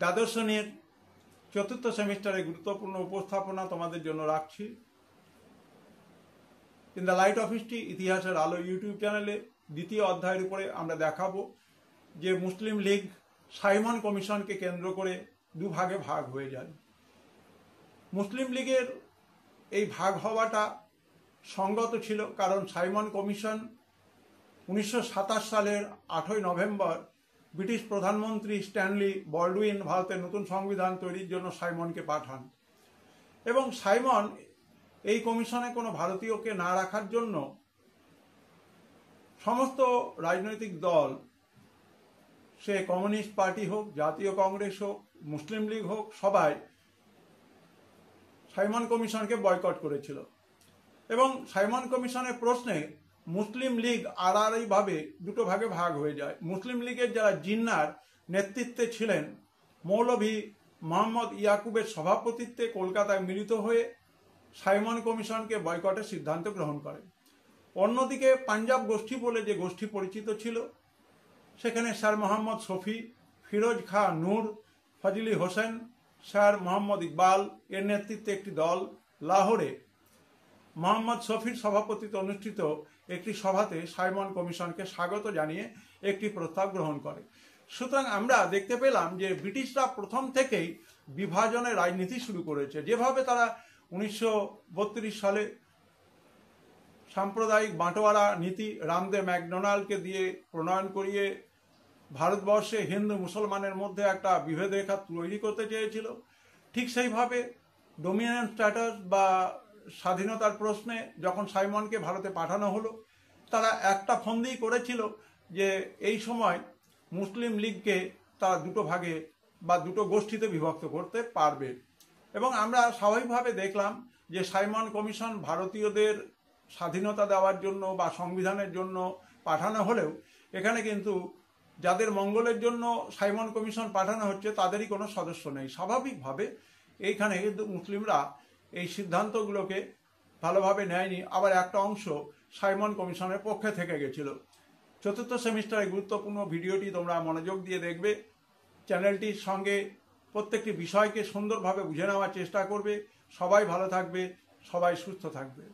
দ্বাদশ শ্রেণীর চতুর্থ সেমিস্টারে গুরুত্বপূর্ণ উপস্থাপনা তোমাদের জন্য রাখছি। In the light off history ইতিহাসের আলো ইউটিউব চ্যানেলে দ্বিতীয় অধ্যায়ের উপরে আমরা দেখাবো যে মুসলিম লীগ সাইমন কমিশনকে কেন্দ্র করে দুভাগে ভাগ হয়ে যায়। মুসলিম লীগের এই ভাগ হওয়াটা সঙ্গত ছিল, কারণ সাইমন কমিশন 1927 সালের 8ই নভেম্বর ব্রিটিশ প্রধানমন্ত্রী স্ট্যানলি বল্ডউইন ভারতের নতুন সংবিধান তৈরির জন্য সাইমনকে পাঠান এবং সাইমন এই কমিশনে কোনো ভারতীয়কে না রাখার জন্য সমস্ত রাজনৈতিক দল, সে কমিউনিস্ট পার্টি হোক, জাতীয় কংগ্রেস হোক, মুসলিম লীগ হোক, সবাই সাইমন কমিশনকে বয়কট করেছিল এবং সাইমন কমিশনের প্রশ্নে মুসলিম লীগ আড়াআড়িভাবে দুটো ভাগে ভাগ হয়ে যায়। মুসলিম লীগের যারা জিন্নার নেতৃত্বে ছিলেন, মৌলভী মোহাম্মদ ইয়াকুবের সভাপতিত্বে কলকাতায় মিলিত হয়ে সাইমন কমিশনকে বয়কটের সিদ্ধান্ত গ্রহণ করে। অন্যদিকে পাঞ্জাব গোষ্ঠী বলে যে গোষ্ঠী পরিচিত ছিল, সেখানে স্যার মোহাম্মদ শফি, ফিরোজ খাঁ নূর, ফজলি হোসেন, স্যার মোহাম্মদ ইকবাল এর নেতৃত্বে একটি দল লাহোরে মোহাম্মদ শফির সভাপতিত্বে অনুষ্ঠিত একটি সভাতে সাইমন কমিশনকে স্বাগত জানিয়ে একটি প্রস্তাব গ্রহণ করে। সুতরাং আমরা দেখতে পেলাম যে ব্রিটিশরা প্রথম থেকেই বিভাজনের রাজনীতি শুরু করেছে। যেভাবে তারা 1932 সালে সাম্প্রদায়িক বাঁটোয়ারা নীতি রামদেব ম্যাকডোনাল্ডকে দিয়ে প্রণয়ন করিয়ে ভারতবর্ষে হিন্দু মুসলমানের মধ্যে একটা বিভেদ রেখা তৈরি করতে চেয়েছিল, ঠিক সেইভাবে ডোমিনিয়ন স্ট্যাটাস বা স্বাধীনতার প্রশ্নে যখন সাইমনকে ভারতে পাঠানো হলো, তারা একটা ফন্দি করেছিল যে এই সময় মুসলিম লীগকে তারা দুটো ভাগে বা দুটো গোষ্ঠীতে বিভক্ত করতে পারবে। এবং আমরা স্বাভাবিকভাবে দেখলাম যে সাইমন কমিশন ভারতীয়দের স্বাধীনতা দেওয়ার জন্য বা সংবিধানের জন্য পাঠানো হলেও এখানে কিন্তু যাদের মঙ্গলের জন্য সাইমন কমিশন পাঠানো হচ্ছে তাদেরই কোনো সদস্য নেই। স্বাভাবিকভাবে এইখানে কিন্তু মুসলিমরা এই সিদ্ধান্তগুলোকে ভালোভাবে নেয়নি, আবার একটা অংশ সাইমন কমিশনের পক্ষে থেকে গেছিল। চতুর্থ সেমিস্টারে গুরুত্বপূর্ণ ভিডিওটি তোমরা মনোযোগ দিয়ে দেখবে। চ্যানেলটির সঙ্গে প্রত্যেকটি বিষয়কে সুন্দরভাবে বুঝে নেওয়ার চেষ্টা করবে। সবাই ভালো থাকবে, সবাই সুস্থ থাকবে।